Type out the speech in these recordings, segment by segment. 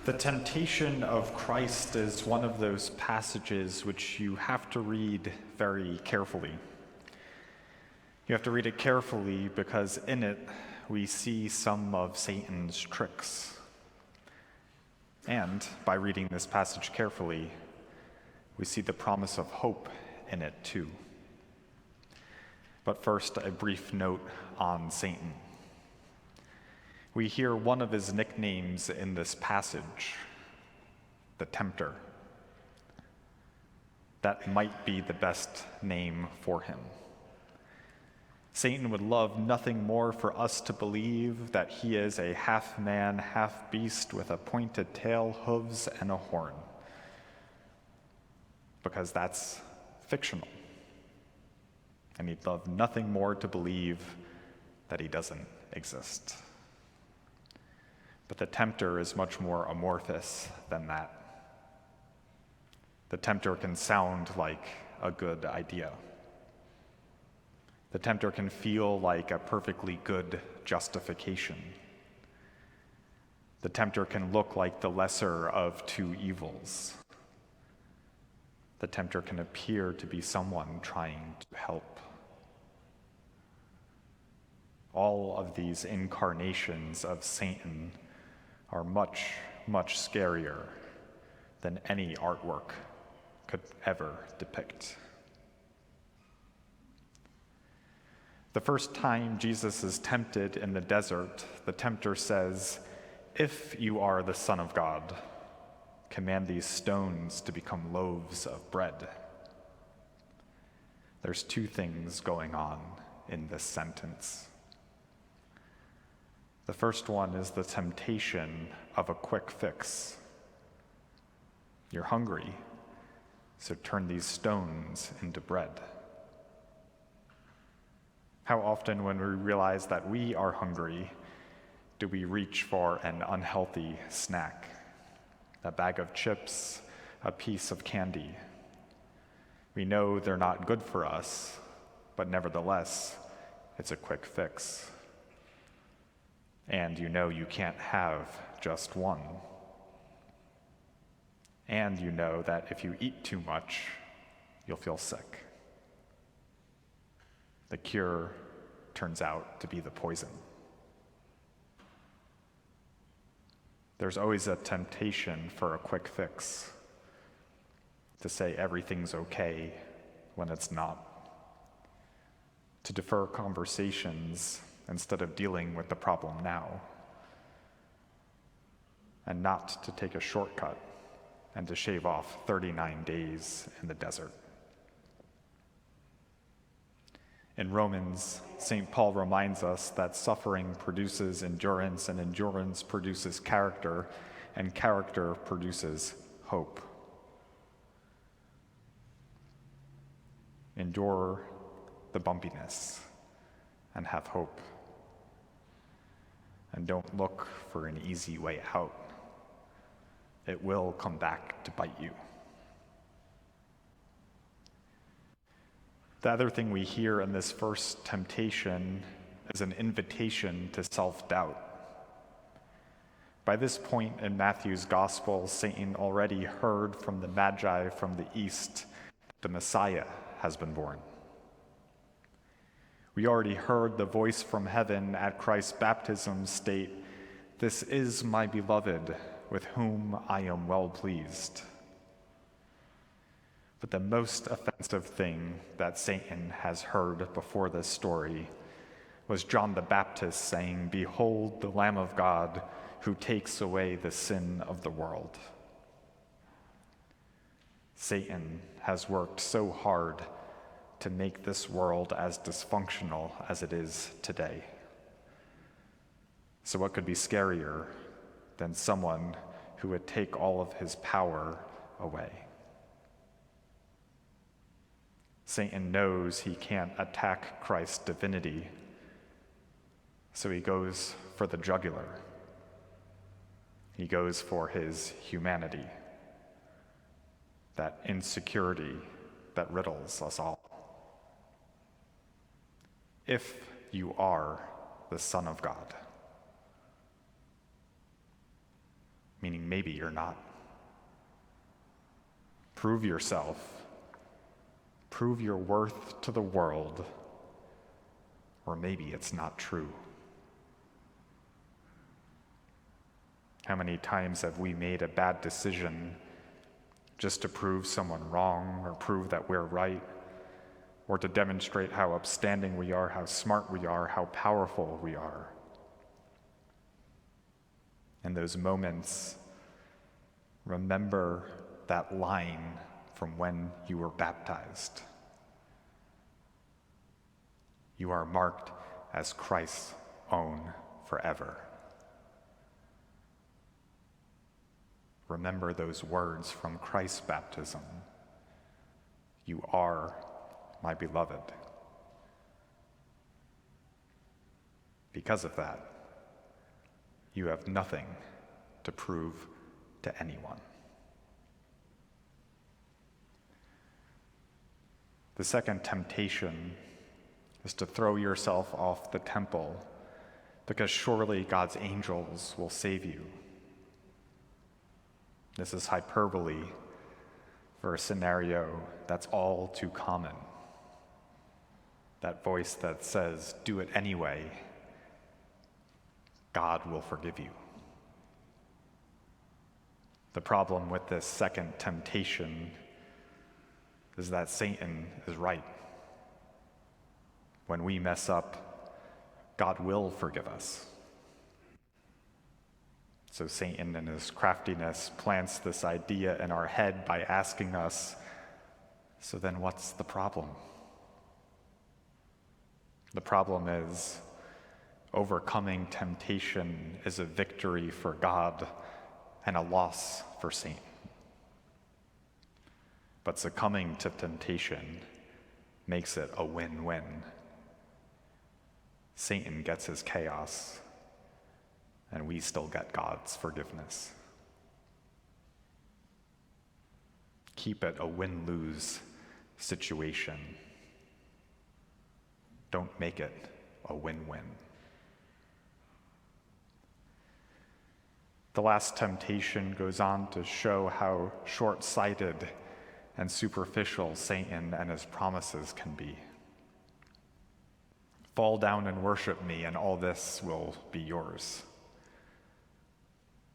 The temptation of Christ is one of those passages which you have to read very carefully. You have to read it carefully because in it we see some of Satan's tricks. And by reading this passage carefully, we see the promise of hope in it too. But first, a brief note on Satan. We hear one of his nicknames in this passage, the tempter. That might be the best name for him. Satan would love nothing more for us to believe that he is a half-man, half-beast with a pointed tail, hooves, and a horn, because that's fictional. And he'd love nothing more to believe that he doesn't exist. But the tempter is much more amorphous than that. The tempter can sound like a good idea. The tempter can feel like a perfectly good justification. The tempter can look like the lesser of two evils. The tempter can appear to be someone trying to help. All of these incarnations of Satan are much, much scarier than any artwork could ever depict. The first time Jesus is tempted in the desert, the tempter says, "If you are the Son of God, command these stones to become loaves of bread." There's two things going on in this sentence. The first one is the temptation of a quick fix. You're hungry, so turn these stones into bread. How often when we realize that we are hungry, do we reach for an unhealthy snack? A bag of chips, a piece of candy. We know they're not good for us, but nevertheless, it's a quick fix. And you know you can't have just one. And you know that if you eat too much, you'll feel sick. The cure turns out to be the poison. There's always a temptation for a quick fix, to say everything's okay when it's not, to defer conversations instead of dealing with the problem now, and not to take a shortcut and to shave off 39 days in the desert. In Romans, St. Paul reminds us that suffering produces endurance, and endurance produces character, and character produces hope. Endure the bumpiness and have hope. And don't look for an easy way out. It will come back to bite you. The other thing we hear in this first temptation is an invitation to self-doubt. By this point in Matthew's gospel, Satan already heard from the Magi from the east that the Messiah has been born. We already heard the voice from heaven at Christ's baptism state, "This is my beloved, with whom I am well pleased." But the most offensive thing that Satan has heard before this story was John the Baptist saying, "Behold the Lamb of God who takes away the sin of the world." Satan has worked so hard to make this world as dysfunctional as it is today. So what could be scarier than someone who would take all of his power away? Satan knows he can't attack Christ's divinity, so he goes for the jugular. He goes for his humanity, that insecurity that riddles us all. If you are the Son of God. meaning maybe you're not. Prove yourself. Prove your worth to the world, or maybe it's not true. How many times have we made a bad decision just to prove someone wrong, or prove that we're right, or to demonstrate how upstanding we are, how smart we are, how powerful we are? In those moments, remember that line from when you were baptized. You are marked as Christ's own forever. Remember those words from Christ's baptism. You are my beloved. Because of that, you have nothing to prove to anyone. The second temptation is to throw yourself off the temple, because surely God's angels will save you. This is hyperbole for a scenario that's all too common. That voice that says, do it anyway, God will forgive you. The problem with this second temptation is that Satan is right. When we mess up, God will forgive us. So Satan, in his craftiness, plants this idea in our head by asking us, so then what's the problem? The problem is overcoming temptation is a victory for God and a loss for Satan. But succumbing to temptation makes it a win-win. Satan gets his chaos, and we still get God's forgiveness. Keep it a win-lose situation. Don't make it a win-win. The last temptation goes on to show how short-sighted and superficial Satan and his promises can be. Fall down and worship me, and all this will be yours.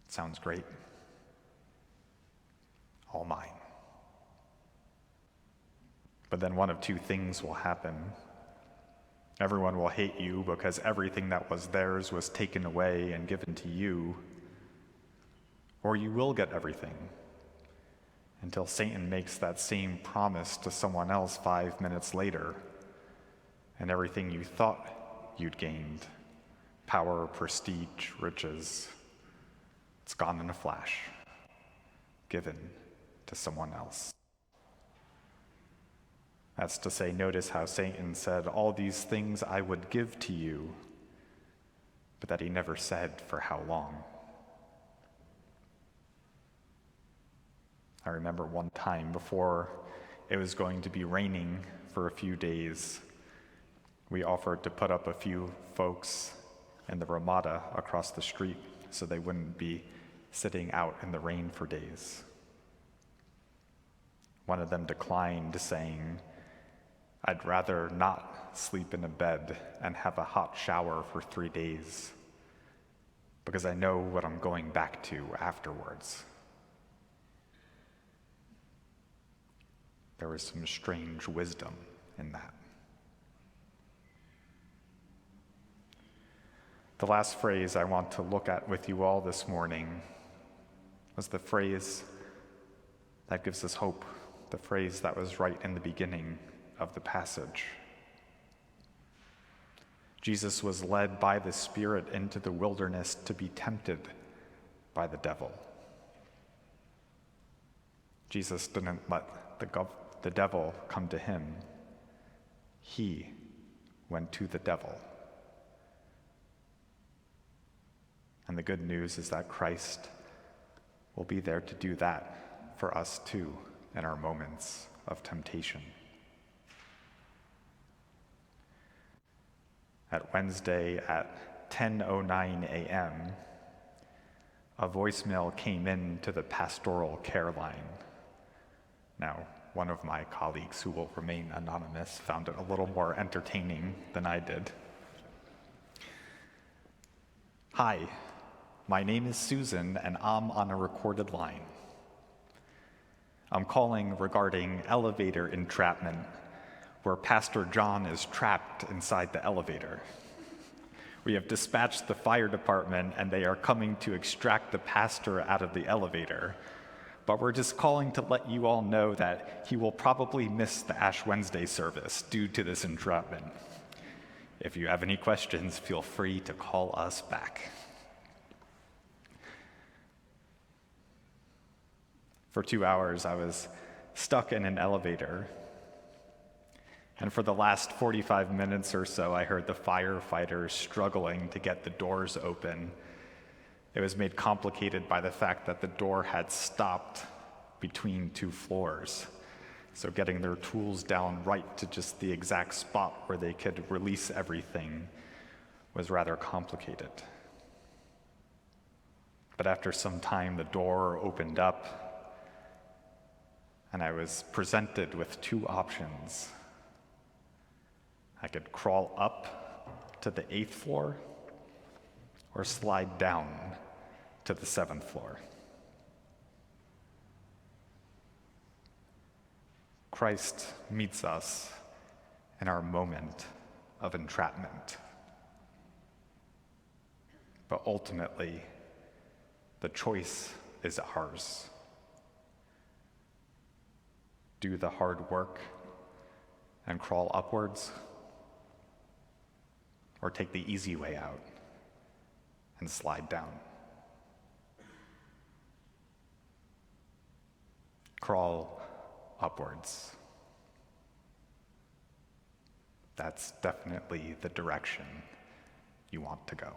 Sounds great. All mine. But then one of two things will happen. Everyone will hate you because everything that was theirs was taken away and given to you. Or you will get everything until Satan makes that same promise to someone else 5 minutes later, and everything you thought you'd gained, power, prestige, riches, it's gone in a flash, given to someone else. That's to say, notice how Satan said, all these things I would give to you, but that he never said for how long. I remember one time before it was going to be raining for a few days, we offered to put up a few folks in the Ramada across the street so they wouldn't be sitting out in the rain for days. One of them declined, saying, I'd rather not sleep in a bed and have a hot shower for 3 days because I know what I'm going back to afterwards. There was some strange wisdom in that. The last phrase I want to look at with you all this morning was the phrase that gives us hope, the phrase that was right in the beginning of the passage. Jesus was led by the Spirit into the wilderness to be tempted by the devil. Jesus didn't let the devil come to him. He went to the devil. And the good news is that Christ will be there to do that for us too in our moments of temptation. At Wednesday at 10:09 a.m., a voicemail came in to the pastoral care line. Now, one of my colleagues, who will remain anonymous, found it a little more entertaining than I did. Hi, my name is Susan, and I'm on a recorded line. I'm calling regarding elevator entrapment, where Pastor John is trapped inside the elevator. We have dispatched the fire department, and they are coming to extract the pastor out of the elevator. But we're just calling to let you all know that he will probably miss the Ash Wednesday service due to this entrapment. If you have any questions, feel free to call us back. For 2 hours, I was stuck in an elevator. And for the last 45 minutes or so, I heard the firefighters struggling to get the doors open. It was made complicated by the fact that the door had stopped between 2 floors. So getting their tools down right to just the exact spot where they could release everything was rather complicated. But after some time, the door opened up, and I was presented with 2 options. I could crawl up to the 8th floor or slide down to the 7th floor. Christ meets us in our moment of entrapment. But ultimately, the choice is ours. Do the hard work and crawl upwards, or take the easy way out and slide down. Crawl upwards. That's definitely the direction you want to go.